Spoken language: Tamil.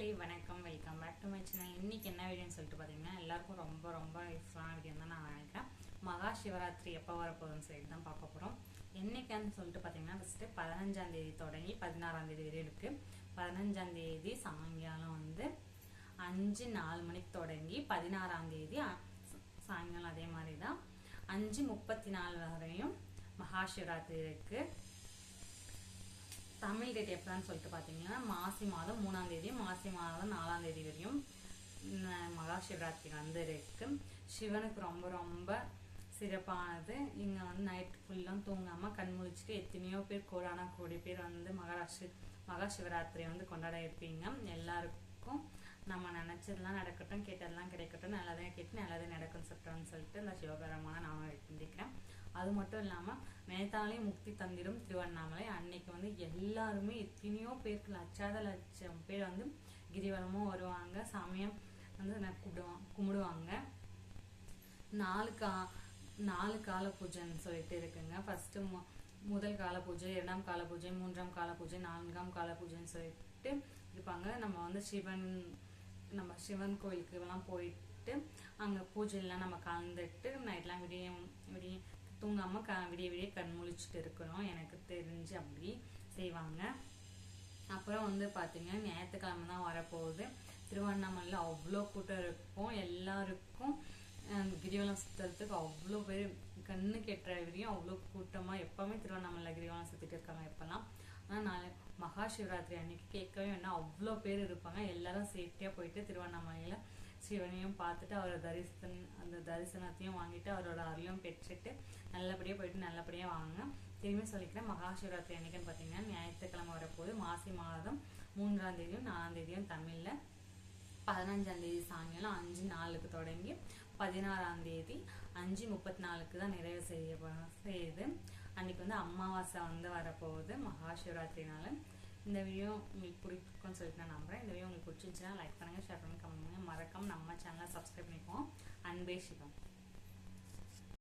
மக்களே வணக்கம், welcome back to my channel. இன்னைக்கு என்ன வீடியோன்னு சொல்லிட்டு பார்த்தீங்கன்னா எல்லாருக்கும் ரொம்ப ரொம்ப யூஸ்ஃபுல்லான வீடியோ தான் நான் நினைக்கிறேன். மகா சிவராத்திரி எப்போ வரப்போகுதுன்னு சொல்லிட்டு தான் பார்க்க போகிறோம். என்னைக்கான்னு சொல்லிட்டு பார்த்தீங்கன்னா ஃபஸ்ட்டு 15ஆம் தேதி தொடங்கி 16ஆம் தேதி வரையும் இருக்குது. 15ஆம் தேதி சாயங்காலம் 5:04 மணிக்கு தொடங்கி 16ஆம் தேதி சாயங்காலம் அதே மாதிரி தான் 5:34 வரையும் மகா சிவராத்திரி இருக்குது. தமிழ் டேட் எப்போன்னு சொல்லிட்டு பார்த்தீங்கன்னா மாசி மாதம் 3ஆம் தேதி, மாசி மாதம் 4ஆம் தேதி வரையும் மகா சிவராத்திரி இருக்கு. சிவனுக்கு ரொம்ப ரொம்ப சிறப்பானது. இங்கே நைட் ஃபுல்லாக தூங்காமல் கண் முழிச்சுட்டு எத்தனையோ பேர் கோடி பேர் மகா சிவராத்திரி கொண்டாட இருப்பீங்க. எல்லாருக்கும் நம்ம நினச்சதெல்லாம் நடக்கட்டும், கேட்டதெல்லாம் கிடைக்கட்டும், நல்லதே கேட்டு நல்லதே நடக்கும் சொல்லிட்டு இந்த சிவபெருமான நான் வேண்டிக்கிறேன். அது மட்டும் இல்லாமல் நேத்தாலையும் முக்தி தந்திரும் திருவண்ணாமலை அன்னைக்கு எல்லாருமே எத்தனையோ பேருக்கு லட்சம் பேர் கிரிவலமும் வருவாங்க. சாமியம் கும்பிடுவாங்க. 4 கால பூஜைன்னு சொல்லிட்டு இருக்குங்க. ஃபர்ஸ்ட் முதல் கால பூஜை, 2ஆம் கால பூஜை, 3ஆம் கால பூஜை, 4ஆம் கால பூஜைன்னு சொல்லிட்டு இருப்பாங்க. நம்ம சிவன் கோயிலுக்கு எல்லாம் போயிட்டு அங்கே பூஜையெல்லாம் நம்ம கலந்துட்டு நைட்லாம் விடிய தூங்காமல் விடிய கண் முழிச்சுட்டு இருக்கணும். எனக்கு தெரிஞ்சு அப்படி செய்வாங்க. அப்புறம் பார்த்தீங்கன்னா ஞாயிற்றுக்கிழமை தான் வரப்போகுது. திருவண்ணாமலையில் அவ்வளோ கூட்டம் இருக்கும். எல்லாருக்கும் கிரிவலம் சுற்றுறதுக்கு அவ்வளோ பேர் கண்ணு கெட்டுற வரையும் அவ்வளோ கூட்டமாக எப்போவுமே திருவண்ணாமலையில் கிரிவலம் சுற்றிட்டு இருக்காங்க இப்போல்லாம். ஆனால் மகா சிவராத்திரி அன்னைக்கு கேட்கவே வேண்டாம், அவ்வளோ பேர் இருப்பாங்க. எல்லாரும் சேஃப்டியாக போயிட்டு திருவண்ணாமலையில் சிவனையும் பார்த்துட்டு அந்த தரிசனத்தையும் வாங்கிட்டு அவரோட அருளையும் பெற்றுட்டு நல்லபடியாக போயிட்டு நல்லபடியாக வாங்க. திரும்பி சொல்லிக்கிறேன், மகா சிவராத்திரி அன்னைக்குன்னு பார்த்தீங்கன்னா ஞாயிற்றுக்கிழமை வரப்போகுது. மாசி மாதம் 3ஆம் தேதியும் 4ஆம் தேதியும் தமிழில், 15ஆம் தேதி சாயங்காலம் 5:04 தொடங்கி 16ஆம் தேதி 5:34 தான் நிறைவு செய்யுது. அன்னைக்கு அமாவாசை வரப்போகுது மகா சிவராத்திரினால. இந்த வீடியோ உங்களுக்கு பிடிக்கும்னு சொல்லிட்டு நான் நம்புறேன். இந்த வீடியோ உங்களுக்கு பிடிச்சிருந்துச்சுன்னா லைக் பண்ணுங்க, ஷேர் பண்ணுங்க, கமெண்ட் பண்ணுங்க. மறக்காம நம்ம சேனலை சப்ஸ்கிரைப் பண்ணிப்போம். அன்பே சிவம்.